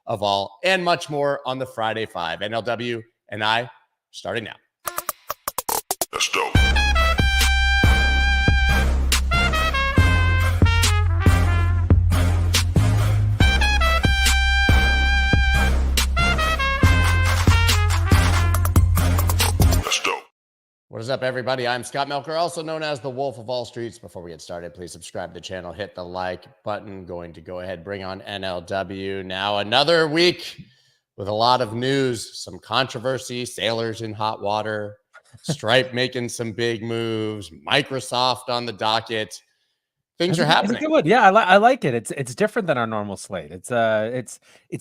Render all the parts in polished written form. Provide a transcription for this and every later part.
of all, and much more on the Friday Five. NLW and I, starting now. Let's go. What is up, everybody? I'm Scott Melker, also known as the Wolf of Wall Streets. Before we get started, please subscribe to the channel, hit the like button. Going to go ahead, bring on NLW. Now another week with a lot of news, some controversy, Saylors in hot water, Stripe making some big moves, Microsoft on the docket. Things are happening. Yeah, I like it. It's different than our normal slate. It's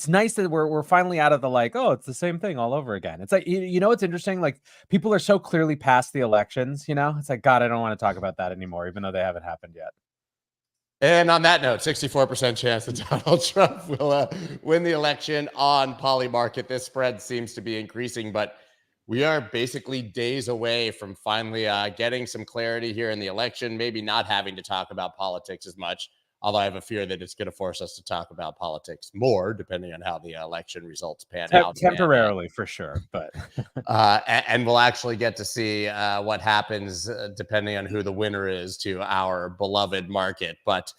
nice that we're finally out of the it's the same thing all over again. It's like you know it's interesting. Like people are so clearly past the elections. It's like God, I don't want to talk about that anymore, even though they haven't happened yet. And on that note, 64% chance that Donald Trump will win the election on Polymarket. This spread seems to be increasing, but we are basically days away from finally getting some clarity here in the election, maybe not having to talk about politics as much, although I have a fear that it's going to force us to talk about politics more, depending on how the election results pan out. Temporarily, for sure. But and we'll actually get to see what happens depending on who the winner is to our beloved market. But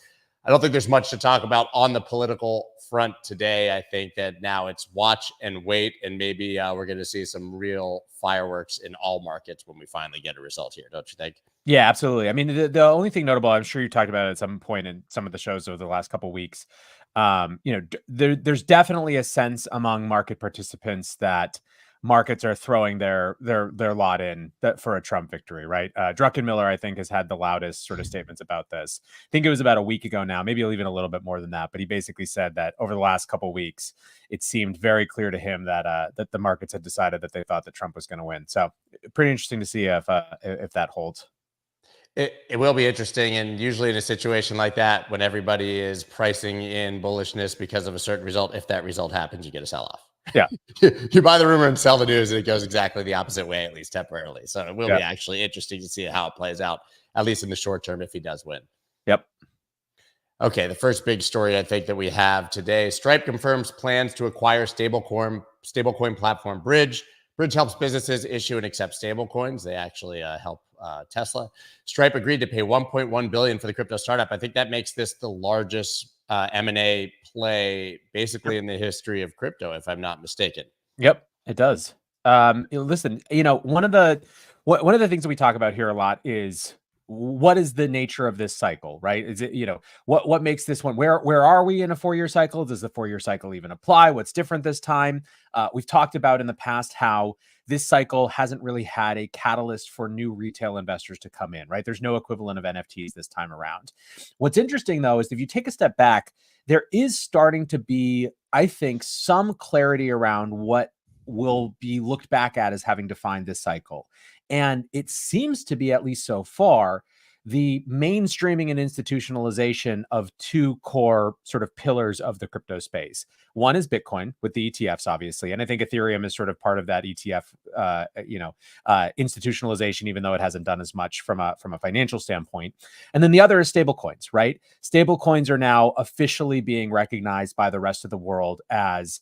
I don't think there's much to talk about on the political front today. I think that now it's watch and wait, and maybe we're going to see some real fireworks in all markets when we finally get a result here, don't you think? Yeah, absolutely. I mean, the only thing notable, I'm sure you talked about it at some point in some of the shows over the last couple of weeks. There's definitely a sense among market participants that markets are throwing their lot in for a Trump victory, right? Druckenmiller, I think, has had the loudest sort of statements about this. I think it was about a week ago now, maybe even a little bit more than that. But he basically said that over the last couple of weeks, it seemed very clear to him that the markets had decided that they thought that Trump was going to win. So pretty interesting to see if that holds. It will be interesting, and usually in a situation like that, when everybody is pricing in bullishness because of a certain result, if that result happens, you get a sell-off. Yeah. You buy the rumor and sell the news, and it goes exactly the opposite way, at least temporarily. So it will be actually interesting to see how it plays out, at least in the short term, if he does win. Yep. Okay, the first big story I think that we have today, Stripe confirms plans to acquire stablecoin platform Bridge. Bridge helps businesses issue and accept stablecoins. They actually help Tesla. Stripe agreed to pay $1.1 billion for the crypto startup. I think that makes this the largest M&A play basically in the history of crypto, if I'm not mistaken. Yep, it does. Listen, one of the things that we talk about here a lot is what is the nature of this cycle, right? Is it, what makes this one, where are we in a 4-year cycle? Does the 4-year cycle even apply? What's different this time? We've talked about in the past how this cycle hasn't really had a catalyst for new retail investors to come in, right? There's no equivalent of NFTs this time around. What's interesting, though, is if you take a step back, there is starting to be, I think, some clarity around what will be looked back at as having defined this cycle. And it seems to be, at least so far, the mainstreaming and institutionalization of two core sort of pillars of the crypto space. One is Bitcoin with the ETFs, obviously. And I think Ethereum is sort of part of that ETF, institutionalization, even though it hasn't done as much from a financial standpoint. And then the other is stablecoins, right? Stablecoins are now officially being recognized by the rest of the world as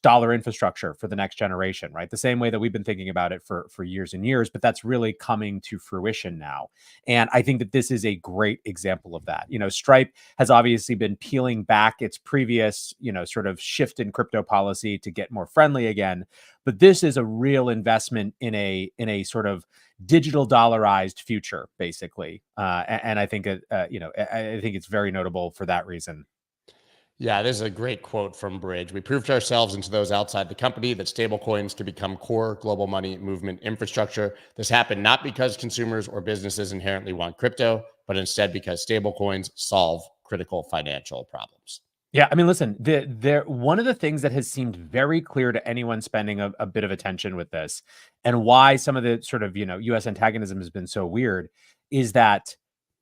dollar infrastructure for the next generation, right? The same way that we've been thinking about it for years and years, but that's really coming to fruition now. And I think that this is a great example of that. Stripe has obviously been peeling back its previous, sort of shift in crypto policy to get more friendly again. But this is a real investment in a sort of digital dollarized future, basically. And I think, I think it's very notable for that reason. Yeah, this is a great quote from Bridge. We proved to ourselves and to those outside the company that stablecoins could become core global money movement infrastructure. This happened not because consumers or businesses inherently want crypto, but instead because stablecoins solve critical financial problems. Yeah, I mean, listen, one of the things that has seemed very clear to anyone spending a bit of attention with this, and why some of the sort of, U.S. antagonism has been so weird, is that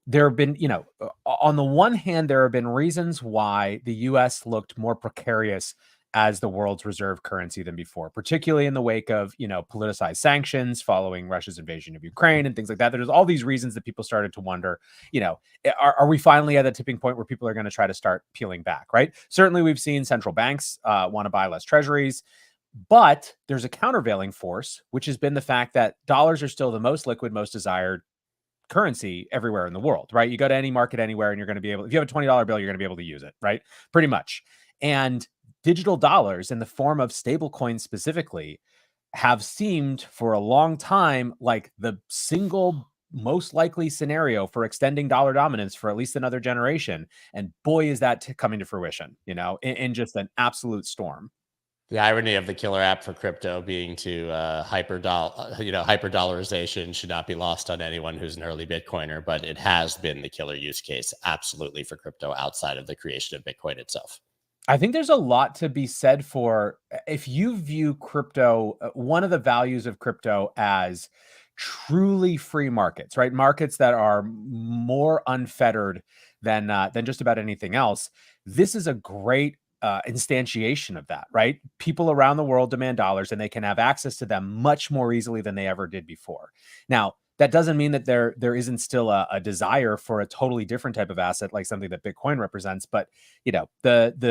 there have been, on the one hand, there have been reasons why the U.S. looked more precarious as the world's reserve currency than before, particularly in the wake of, politicized sanctions following Russia's invasion of Ukraine and things like that. There's all these reasons that people started to wonder, are we finally at a tipping point where people are going to try to start peeling back, right? Certainly we've seen central banks want to buy less treasuries, but there's a countervailing force, which has been the fact that dollars are still the most liquid, most desired currency everywhere in the world, right? You go to any market anywhere and you're going to be able, if you have a $20 bill, you're going to be able to use it, right? Pretty much. And digital dollars in the form of stablecoins specifically have seemed for a long time like the single most likely scenario for extending dollar dominance for at least another generation. And boy, is that coming to fruition, in just an absolute storm. The irony of the killer app for crypto being to hyper dollarization should not be lost on anyone who's an early Bitcoiner, but it has been the killer use case absolutely for crypto outside of the creation of Bitcoin itself. I think there's a lot to be said for, if you view crypto, one of the values of crypto as truly free markets, right? Markets that are more unfettered than just about anything else. This is a great instantiation of that, right? People around the world demand dollars and they can have access to them much more easily than they ever did before. Now, that doesn't mean that there isn't still a desire for a totally different type of asset, like something that Bitcoin represents. But there's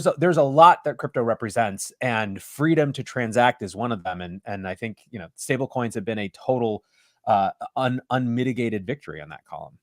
a lot that crypto represents, and freedom to transact is one of them. And I think stable coins have been a total unmitigated victory on that column.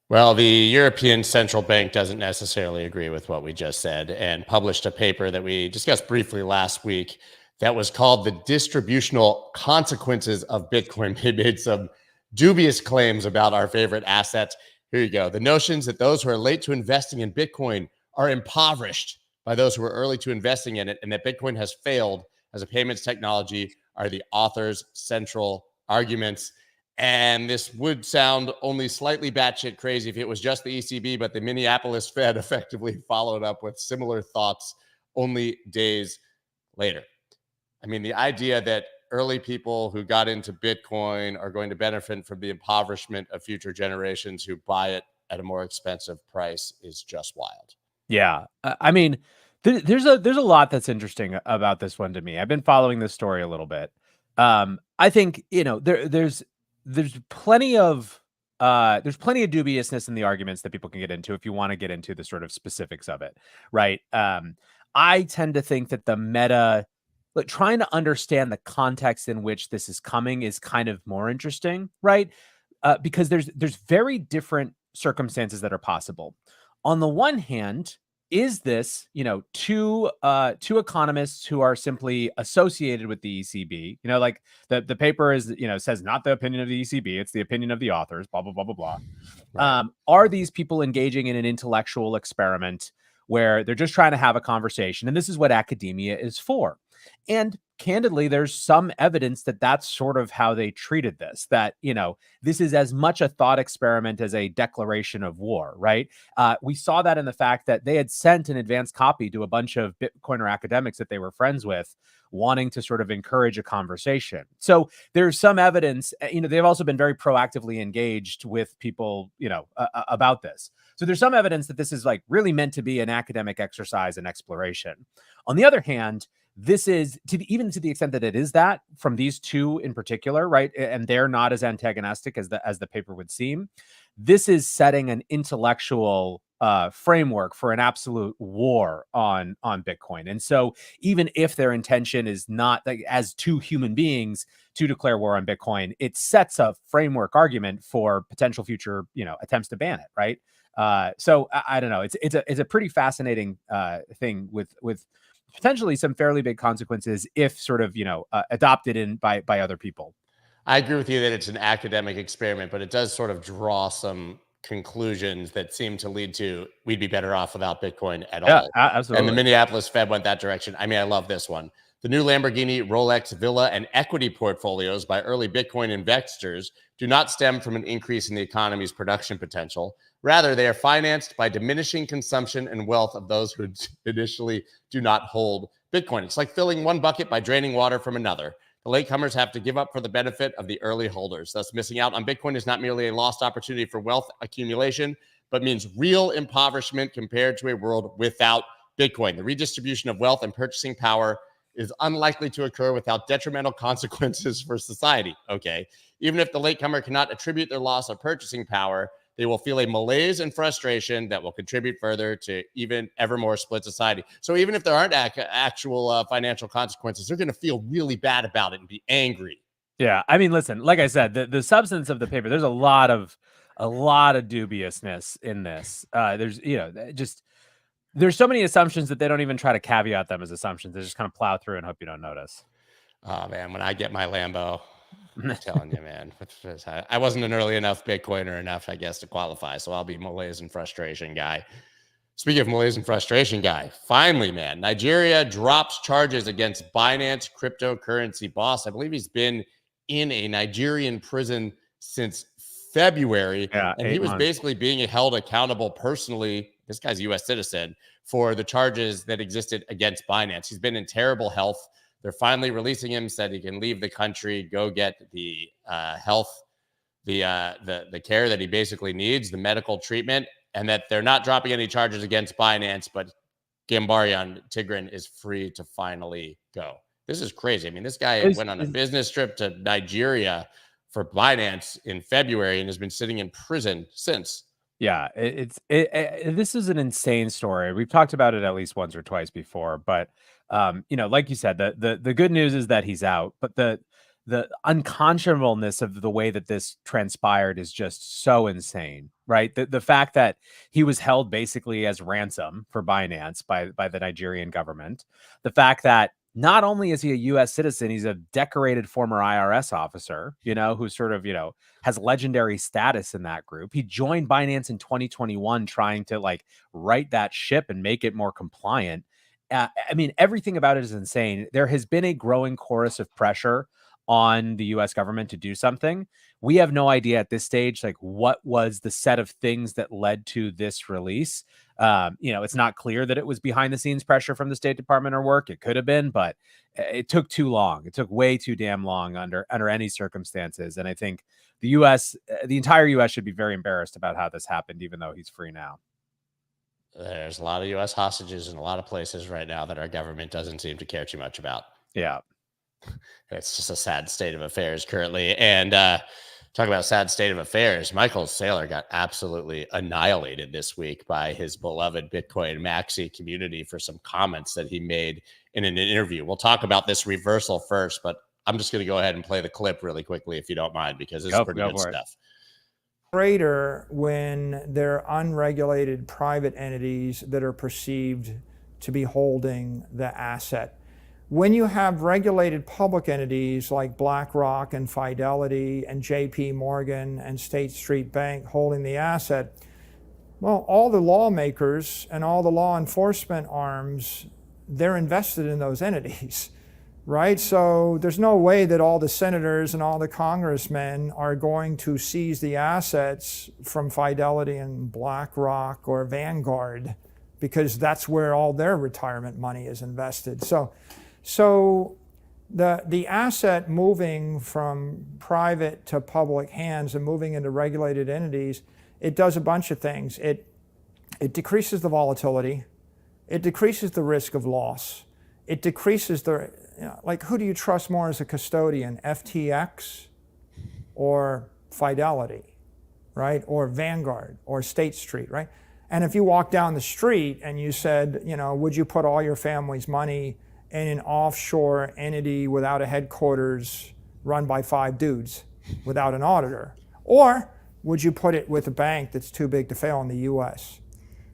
Well, the European Central Bank doesn't necessarily agree with what we just said and published a paper that we discussed briefly last week that was called The Distributional Consequences of Bitcoin. They made some dubious claims about our favorite assets. Here you go. The notions that those who are late to investing in Bitcoin are impoverished by those who are early to investing in it, and that Bitcoin has failed as a payments technology are the author's central arguments. And this would sound only slightly batshit crazy if it was just the ECB, but the Minneapolis Fed effectively followed up with similar thoughts only days later. I mean, the idea that early people who got into Bitcoin are going to benefit from the impoverishment of future generations who buy it at a more expensive price is just wild. Yeah. I mean, there's a lot that's interesting about this one to me. I've been following this story a little bit. I think, there's plenty of dubiousness in the arguments that people can get into if you want to get into the sort of specifics of it, right? I tend to think that the meta, trying to understand the context in which this is coming is kind of more interesting, right? Because there's very different circumstances that are possible. On the one hand, is this, two economists who are simply associated with the ECB, like the paper is, says not the opinion of the ECB, it's the opinion of the authors, blah, blah, blah, blah, blah. Right. Are these people engaging in an intellectual experiment where they're just trying to have a conversation? And this is what academia is for. And candidly, there's some evidence that that's sort of how they treated this, that, this is as much a thought experiment as a declaration of war, right? We saw that in the fact that they had sent an advanced copy to a bunch of Bitcoiner academics that they were friends with, wanting to sort of encourage a conversation. So there's some evidence, they've also been very proactively engaged with people, about this. So there's some evidence that this is like really meant to be an academic exercise and exploration. On the other hand, this is even to the extent that it is that from these two in particular, right? And they're not as antagonistic as the paper would seem. This is setting an intellectual framework for an absolute war on Bitcoin. And so even if their intention is not as two human beings to declare war on Bitcoin, it sets a framework argument for potential future, attempts to ban it, right? So I don't know. It's a pretty fascinating thing with potentially some fairly big consequences if sort of, adopted by other people. I agree with you that it's an academic experiment, but it does sort of draw some conclusions that seem to lead to we'd be better off without Bitcoin at all. Absolutely. And the Minneapolis Fed went that direction. I mean, I love this one. The new Lamborghini, Rolex, Villa, and equity portfolios by early Bitcoin investors do not stem from an increase in the economy's production potential. Rather, they are financed by diminishing consumption and wealth of those who initially do not hold Bitcoin. It's like filling one bucket by draining water from another. The latecomers have to give up for the benefit of the early holders. Thus, missing out on Bitcoin is not merely a lost opportunity for wealth accumulation, but means real impoverishment compared to a world without Bitcoin. The redistribution of wealth and purchasing power is unlikely to occur without detrimental consequences for society. Okay. Even if the latecomer cannot attribute their loss of purchasing power, they will feel a malaise and frustration that will contribute further to even ever more split society. So even if there aren't actual financial consequences, they're going to feel really bad about it and be angry. Yeah, I mean, listen, like I said, the substance of the paper, there's a lot of dubiousness in this. There's, just there's so many assumptions that they don't even try to caveat them as assumptions. They just kind of plow through and hope you don't notice. Oh man, when I get my Lambo, I'm telling you, man, I wasn't an early enough Bitcoiner enough, I guess, to qualify. So I'll be malaise and frustration guy. Speaking of malaise and frustration guy, finally, man, Nigeria drops charges against Binance cryptocurrency boss. I believe he's been in a Nigerian prison since February. Yeah, and he was basically being held accountable personally. This guy's a U.S. citizen for the charges that existed against Binance. He's been in terrible health. They're finally releasing him, said he can leave the country, go get the health, the care that he basically needs, the medical treatment, and that they're not dropping any charges against Binance, but Gambarian Tigran is free to finally go. This is crazy. I mean, this guy went on a business trip to Nigeria for Binance in February and has been sitting in prison since. Yeah, this is an insane story. We've talked about it at least once or twice before, but like you said, the good news is that he's out, but the unconscionableness of the way that this transpired is just so insane, right? The fact that he was held basically as ransom for Binance by the Nigerian government, the fact that not only is he a U.S. citizen, he's a decorated former IRS officer, who sort of, has legendary status in that group. He joined Binance in 2021, trying to right that ship and make it more compliant. I mean, everything about it is insane. There has been a growing chorus of pressure on the U.S. government to do something. We have no idea at this stage, what was the set of things that led to this release. It's not clear that it was behind the scenes pressure from the State Department or work. It could have been, but it took too long. It took way too damn long under any circumstances. And I think the entire U.S. should be very embarrassed about how this happened, even though he's free now. There's a lot of U.S. hostages in a lot of places right now that our government doesn't seem to care too much about. Yeah. It's just a sad state of affairs currently. And talk about sad state of affairs. Michael Saylor got absolutely annihilated this week by his beloved Bitcoin maxi community for some comments that he made in an interview. We'll talk about this reversal first, but I'm just going to go ahead and play the clip really quickly, if you don't mind, because it's pretty good stuff. Greater when they're unregulated private entities that are perceived to be holding the asset. When you have regulated public entities like BlackRock and Fidelity and JP Morgan and State Street Bank holding the asset, well, all the lawmakers and all the law enforcement arms, they're invested in those entities, right? So there's no way that all the senators and all the congressmen are going to seize the assets from Fidelity and BlackRock or Vanguard, because that's where all their retirement money is invested. So the asset moving from private to public hands and moving into regulated entities, it does a bunch of things. It decreases the volatility. It decreases the risk of loss. It decreases the, who do you trust more as a custodian, FTX or Fidelity, right? Or Vanguard or State Street, right? And if you walk down the street and you said, would you put all your family's money in an offshore entity without a headquarters run by 5 dudes without an auditor? Or would you put it with a bank that's too big to fail in the US?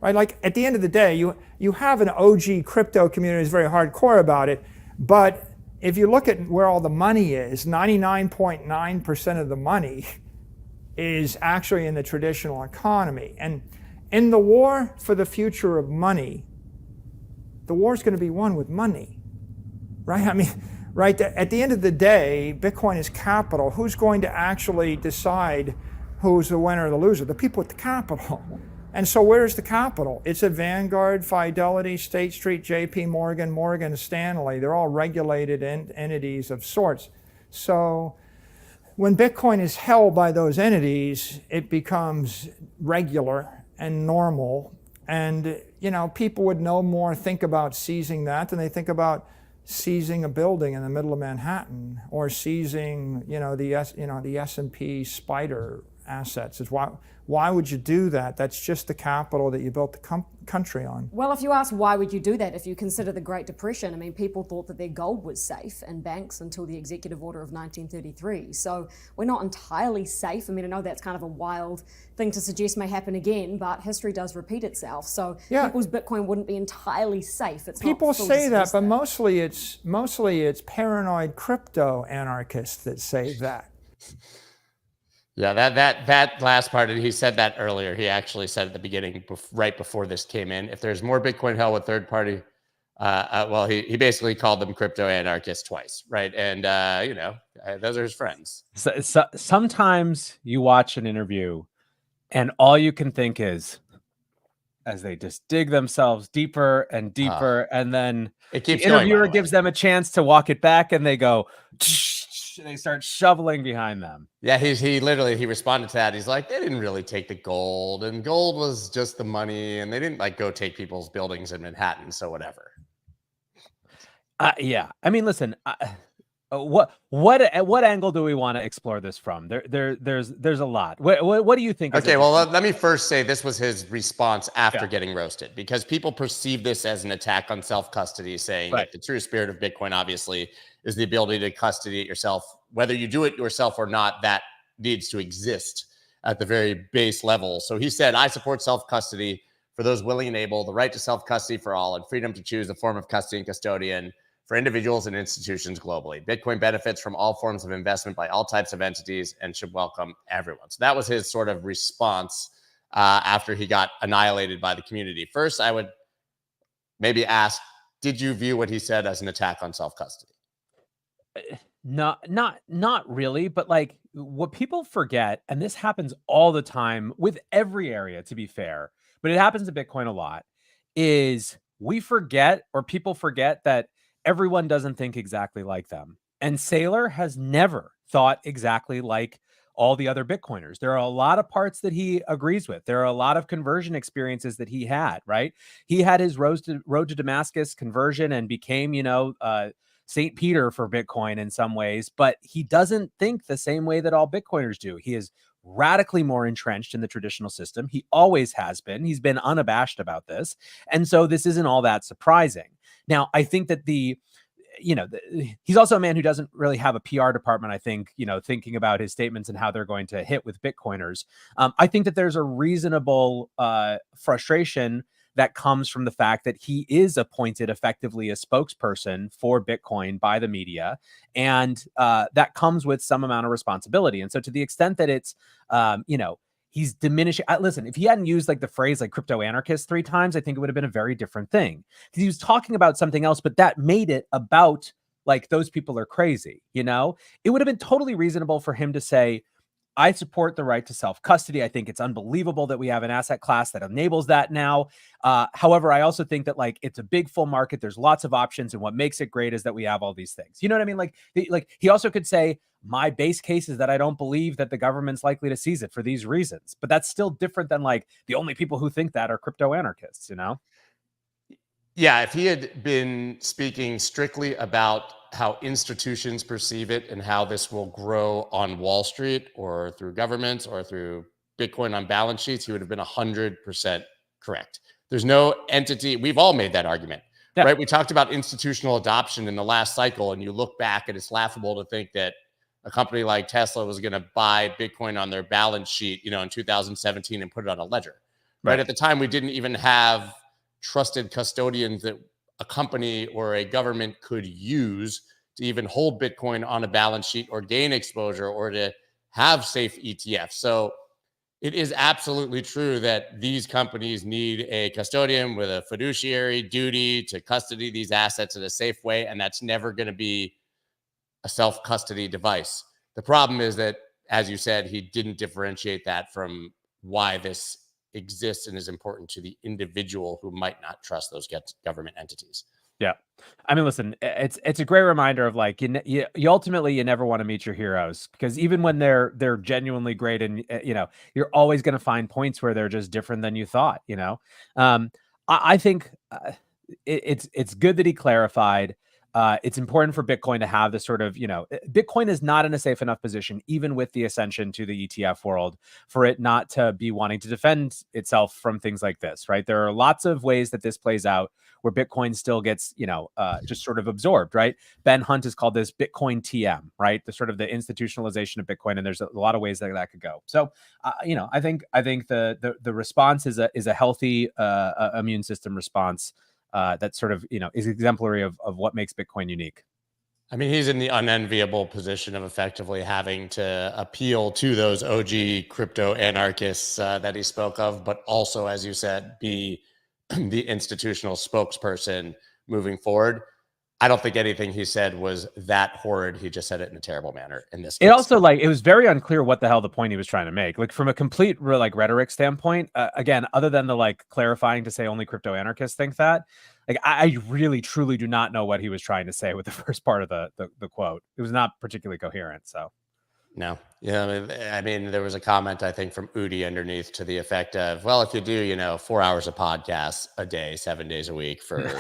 Right? At the end of the day, you have an OG crypto community that's very hardcore about it, but if you look at where all the money is, 99.9% of the money is actually in the traditional economy. And in the war for the future of money, the war is going to be won with money. Right? I mean, right? At the end of the day, Bitcoin is capital. Who's going to actually decide who's the winner or the loser? The people with the capital. And so where's the capital? It's at Vanguard, Fidelity, State Street, JP Morgan, Morgan Stanley. They're all regulated entities of sorts. So when Bitcoin is held by those entities, it becomes regular and normal And, people would no more think about seizing that than they think about seizing a building in the middle of Manhattan or seizing, the S&P Spider assets. Why would you do that? That's just the capital that you built the country on. Well, if you ask why would you do that, if you consider the Great Depression, I mean, people thought that their gold was safe and banks until the Executive Order of 1933. So we're not entirely safe. I mean, I know that's kind of a wild thing to suggest may happen again, but history does repeat itself. So people's Bitcoin wouldn't be entirely safe. It's people not say that, but mostly it's paranoid crypto anarchists that say that. Yeah, that last part, and he said that earlier. He actually said at the beginning, right before this came in, if there's more Bitcoin held with third party, well, he basically called them crypto anarchists twice, right? And those are his friends. So sometimes you watch an interview, and all you can think is, as they just dig themselves deeper and deeper, and then it keeps the interviewer gives them a chance to walk it back, and they go. They start shoveling behind them. Yeah, he literally responded to that. He's like, they didn't really take the gold, and gold was just the money, and they didn't go take people's buildings in Manhattan, so whatever. Yeah, I mean, listen, what angle do we want to explore this from? There's a lot. What do you think? Okay, well, let me first say this was his response after getting roasted, because people perceive this as an attack on self-custody, saying that the true spirit of Bitcoin, obviously, is the ability to custody it yourself. Whether you do it yourself or not, that needs to exist at the very base level. So he said, I support self-custody for those willing and able, the right to self-custody for all, and freedom to choose the form of custody and custodian for individuals and institutions globally. Bitcoin benefits from all forms of investment by all types of entities and should welcome everyone. So that was his sort of response after he got annihilated by the community. First, I would maybe ask, did you view what he said as an attack on self-custody? Not really, but like what people forget, and this happens all the time with every area, to be fair, but it happens to Bitcoin a lot, is we forget, or people forget, that everyone doesn't think exactly like them. And Saylor has never thought exactly like all the other Bitcoiners. There are a lot of parts that he agrees with. There are a lot of conversion experiences that he had, right? He had his road to Damascus conversion and became, St. Peter for Bitcoin in some ways, but he doesn't think the same way that all Bitcoiners do. He is radically more entrenched in the traditional system. He always has been. He's been unabashed about this. And so this isn't all that surprising. Now, I think that he's also a man who doesn't really have a PR department, I think, thinking about his statements and how they're going to hit with Bitcoiners. I think that there's a reasonable frustration that comes from the fact that he is appointed effectively a spokesperson for Bitcoin by the media. And that comes with some amount of responsibility. And so to the extent that it's, he's diminishing. Listen, if he hadn't used like the phrase like crypto anarchist 3 times, I think it would have been a very different thing, because he was talking about something else, but that made it about like those people are crazy. It would have been totally reasonable for him to say, I support the right to self-custody. I think it's unbelievable that we have an asset class that enables that now. However, I also think that like it's a big full market. There's lots of options, and what makes it great is that we have all these things. You know what I mean? Like he also could say, my base case is that I don't believe that the government's likely to seize it for these reasons. But that's still different than like the only people who think that are crypto anarchists, Yeah, if he had been speaking strictly about how institutions perceive it and how this will grow on Wall Street or through governments or through Bitcoin on balance sheets, he would have been 100% correct. There's no entity. We've all made that argument, right? We talked about institutional adoption in the last cycle, and you look back and it's laughable to think that a company like Tesla was going to buy Bitcoin on their balance sheet, in 2017 and put it on a ledger, right? At the time, we didn't even have trusted custodians that a company or a government could use to even hold Bitcoin on a balance sheet or gain exposure or to have safe ETFs. So it is absolutely true that these companies need a custodian with a fiduciary duty to custody these assets in a safe way, and that's never going to be a self-custody device. The problem is that, as you said, he didn't differentiate that from why this exists and is important to the individual who might not trust those government entities. Yeah. I mean, listen, it's a great reminder of like you ultimately you never want to meet your heroes, because even when they're genuinely great, and you're always going to find points where they're just different than you thought. I think it's good that he clarified. It's important for Bitcoin to have this sort of, Bitcoin is not in a safe enough position, even with the ascension to the ETF world, for it not to be wanting to defend itself from things like this, right? There are lots of ways that this plays out where Bitcoin still gets, just sort of absorbed, right? Ben Hunt has called this Bitcoin TM, right? The sort of the institutionalization of Bitcoin, and there's a lot of ways that could go. So, I think the response is a healthy immune system response. That sort of, is exemplary of what makes Bitcoin unique. I mean, he's in the unenviable position of effectively having to appeal to those OG crypto anarchists that he spoke of, but also, as you said, be the institutional spokesperson moving forward. I don't think anything he said was that horrid. He just said it in a terrible manner in this case. It also, it was very unclear what the hell the point he was trying to make. Like, from a complete rhetoric standpoint, again, other than the clarifying to say only crypto anarchists think that, I really truly do not know what he was trying to say with the first part of the quote. It was not particularly coherent. So no, I mean, there was a comment, I think, from Udi underneath to the effect of, well, if you do, 4 hours of podcasts a day, 7 days a week for,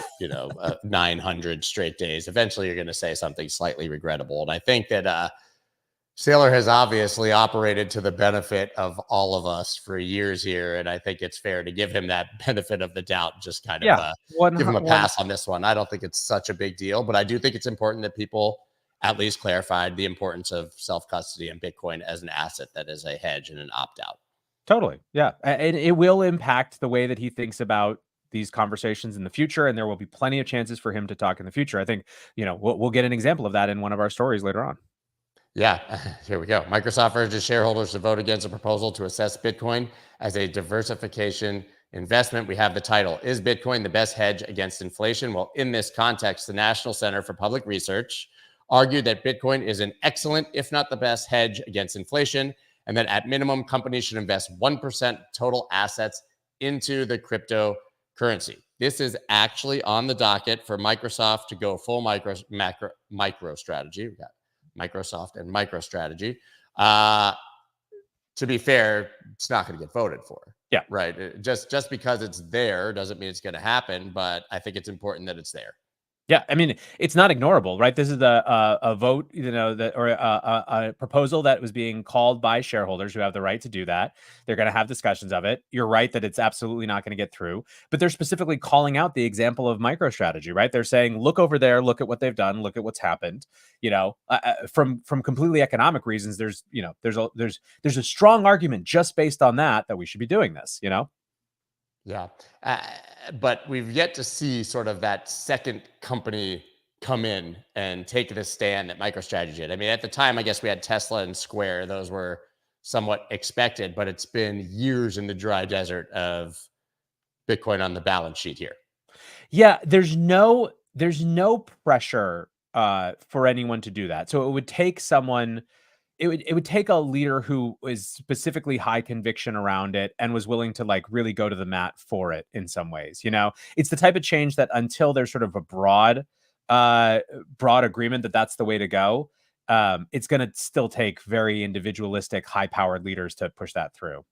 900 straight days, eventually you're going to say something slightly regrettable. And I think that Saylor has obviously operated to the benefit of all of us for years here. And I think it's fair to give him that benefit of the doubt, just kind of give him a pass on this one. I don't think it's such a big deal, but I do think it's important that people at least clarified the importance of self-custody and Bitcoin as an asset that is a hedge and an opt-out. Totally. Yeah. And it will impact the way that he thinks about these conversations in the future. And there will be plenty of chances for him to talk in the future. I think, we'll get an example of that in one of our stories later on. Yeah, here we go. Microsoft urges shareholders to vote against a proposal to assess Bitcoin as a diversification investment. We have the title, Is Bitcoin the Best Hedge Against Inflation? Well, in this context, the National Center for Public Research argued that Bitcoin is an excellent, if not the best, hedge against inflation, and that at minimum, companies should invest 1% total assets into the cryptocurrency. This is actually on the docket for Microsoft to go full micro strategy. We got Microsoft and MicroStrategy. To be fair, it's not going to get voted for. Yeah. Right. Just because it's there doesn't mean it's going to happen, but I think it's important that it's there. Yeah, I mean, it's not ignorable, right? This is a vote, or a proposal that was being called by shareholders who have the right to do that. They're going to have discussions of it. You're right that it's absolutely not going to get through, but they're specifically calling out the example of MicroStrategy, right? They're saying, look over there, look at what they've done, look at what's happened. From completely economic reasons, there's a strong argument just based on that we should be doing this. Yeah. But we've yet to see sort of that second company come in and take the stand that MicroStrategy did. I mean, at the time, I guess we had Tesla and Square. Those were somewhat expected, but it's been years in the dry desert of Bitcoin on the balance sheet here. Yeah, there's no pressure for anyone to do that. So it would take someone... It would take a leader who was specifically high conviction around it and was willing to really go to the mat for it in some ways. It's the type of change that until there's sort of a broad agreement that that's the way to go, it's going to still take very individualistic, high powered leaders to push that through.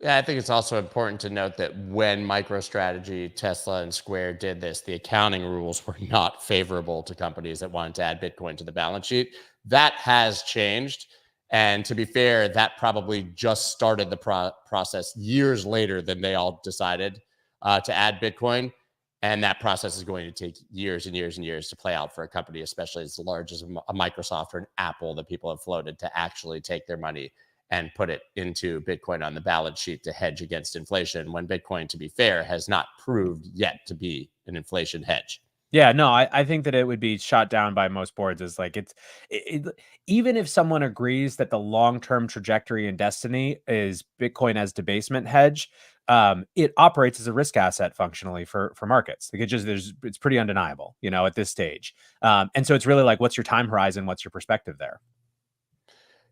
Yeah, I think it's also important to note that when MicroStrategy, Tesla, and Square did this, the accounting rules were not favorable to companies that wanted to add Bitcoin to the balance sheet. That has changed. And to be fair, that probably just started the process years later than they all decided to add Bitcoin. And that process is going to take years and years and years to play out for a company, especially as large as a Microsoft or an Apple that people have floated, to actually take their money and put it into Bitcoin on the balance sheet to hedge against inflation, when Bitcoin, to be fair, has not proved yet to be an inflation hedge. Yeah, no, I think that it would be shot down by most boards as even if someone agrees that the long-term trajectory and destiny is Bitcoin as debasement hedge, it operates as a risk asset functionally for markets. It's pretty undeniable, at this stage. And so it's really what's your time horizon? What's your perspective there?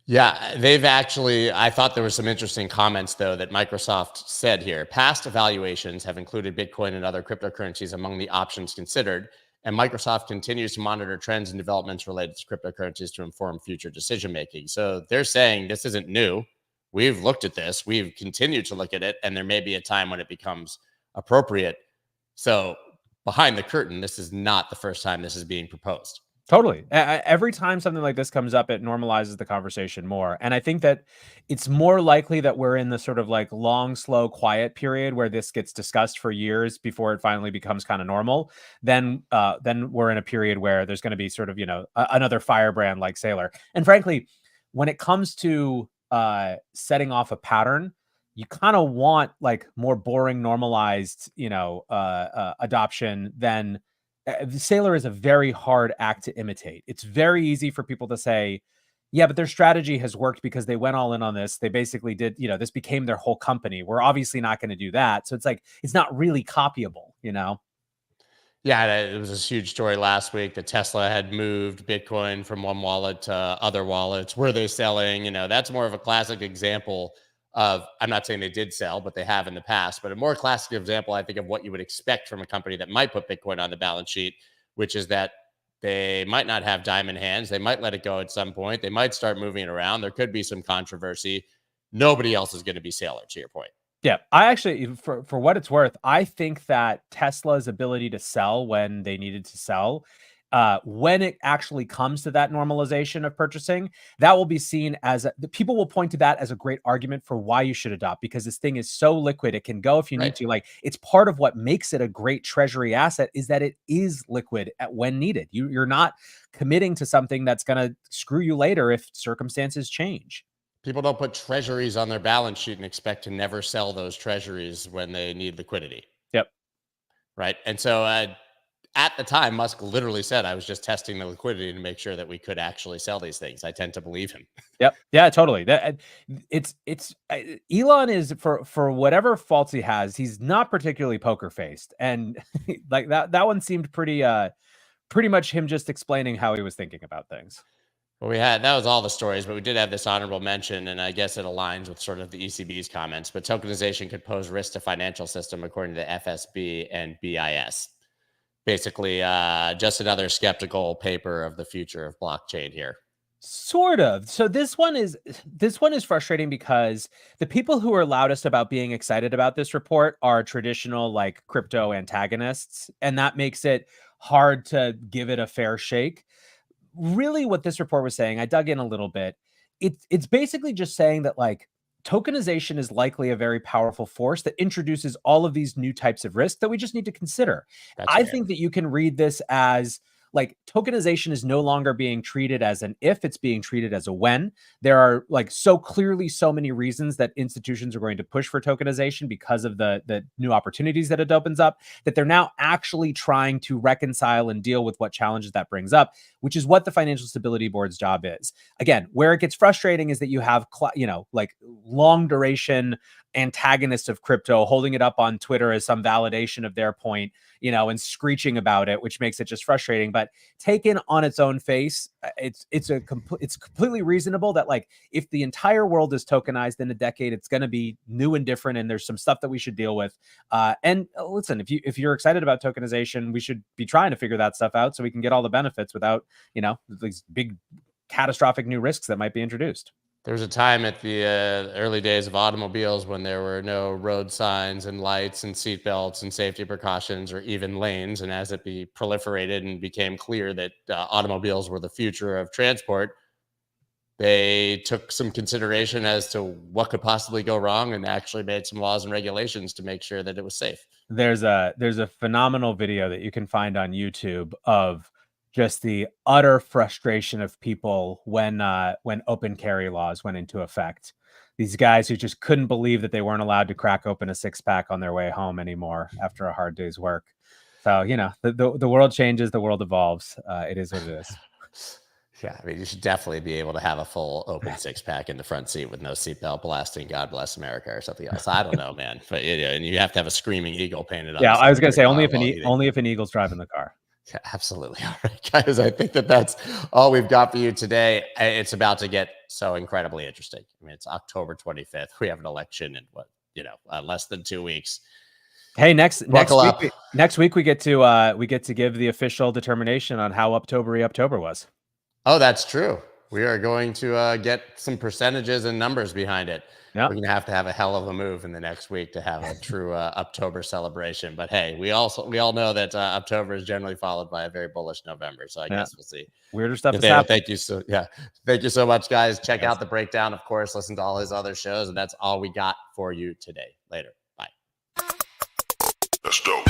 Yeah, I thought there were some interesting comments, though, that Microsoft said here. Past evaluations have included Bitcoin and other cryptocurrencies among the options considered, And Microsoft continues to monitor trends and developments related to cryptocurrencies to inform future decision making. So they're saying this isn't new. We've looked at this. We've continued to look at it. And there may be a time when it becomes appropriate. So behind the curtain, this is not the first time this is being proposed. Totally. Every time something like this comes up, it normalizes the conversation more. And I think that it's more likely that we're in the sort of like long, slow, quiet period where this gets discussed for years before it finally becomes kind of normal. Then we're in a period where there's going to be sort of, another firebrand like Saylor. And frankly, when it comes to setting off a pattern, you kind of want like more boring, normalized, adoption than Saylor is a very hard act to imitate. It's very easy for people to say, yeah, but their strategy has worked because they went all in on this. They basically did, this became their whole company. We're obviously not going to do that. So it's like, it's not really copyable, Yeah, it was a huge story last week that Tesla had moved Bitcoin from one wallet to other wallets. Were they selling? That's more of a classic example of, I'm not saying they did sell, but they have in the past, but a more classic example, I think, of what you would expect from a company that might put Bitcoin on the balance sheet, which is that they might not have diamond hands. They might let it go at some point. They might start moving it around. There could be some controversy. Nobody else is going to be Saylor, to your point. Yeah, I actually, for what it's worth, I think that Tesla's ability to sell when they needed to sell, when it actually comes to that normalization of purchasing, that will be seen as the people will point to that as a great argument for why you should adopt, because this thing is so liquid. It can go if you need to. Like, it's part of what makes it a great treasury asset is that it is liquid when needed. You're not committing to something that's going to screw you later if circumstances change. People don't put treasuries on their balance sheet and expect to never sell those treasuries when they need liquidity. Yep. Right. And so at the time, Musk literally said, I was just testing the liquidity to make sure that we could actually sell these things. I tend to believe him. Yep. Yeah, totally. Elon is, for whatever faults he has, he's not particularly poker faced. And like that one seemed pretty much him just explaining how he was thinking about things. Well, that was all the stories, but we did have this honorable mention, and I guess it aligns with sort of the ECB's comments, but tokenization could pose risk to financial system according to FSB and BIS. Basically, just another skeptical paper of the future of blockchain here. Sort of. So this one is frustrating because the people who are loudest about being excited about this report are traditional like crypto antagonists, and that makes it hard to give it a fair shake. Really what this report was saying, I dug in a little bit. It's basically just saying that like tokenization is likely a very powerful force that introduces all of these new types of risk that we just need to consider. I think that you can read this as like tokenization is no longer being treated as an if, it's being treated as a when. There are like so clearly so many reasons that institutions are going to push for tokenization because of the new opportunities that it opens up, that they're now actually trying to reconcile and deal with what challenges that brings up, which is what the Financial Stability Board's job is. Again, where it gets frustrating is that you have, like long duration antagonists of crypto holding it up on Twitter as some validation of their point, and screeching about it, which makes it just frustrating. But taken on its own face, it's completely reasonable that like if the entire world is tokenized in a decade, it's going to be new and different, and there's some stuff that we should deal with. And listen, if you're excited about tokenization, we should be trying to figure that stuff out so we can get all the benefits without these big catastrophic new risks that might be introduced. There was a time at the early days of automobiles when there were no road signs and lights and seatbelts and safety precautions or even lanes. And as it proliferated and became clear that automobiles were the future of transport, they took some consideration as to what could possibly go wrong and actually made some laws and regulations to make sure that it was safe. There's a phenomenal video that you can find on YouTube of just the utter frustration of people when open carry laws went into effect. These guys who just couldn't believe that they weren't allowed to crack open a 6-pack on their way home anymore after a hard day's work. So, the world changes, the world evolves. It is what it is. Yeah, I mean, you should definitely be able to have a full open 6-pack in the front seat with no seatbelt blasting "God Bless America" or something else. I don't know, man, but and you have to have a screaming eagle painted on. Yeah, I was gonna say only if an eagle's driving the car. Yeah, absolutely. All right, guys, I think that's all we've got for you today. It's about to get so incredibly interesting. I mean, it's October 25th. We have an election in less than 2 weeks. Hey, next Buckle up. week we get to give the official determination on how October was. Oh, that's true. We are going to get some percentages and numbers behind it. Yeah. We're going to have a hell of a move in the next week to have a true October celebration. But hey, we all know that October is generally followed by a very bullish November. So I guess we'll see. Weirder stuff is Nathaniel, happening. thank you so much, guys. Check out the breakdown, of course. Listen to all his other shows, and that's all we got for you today. Later. Bye. That's dope.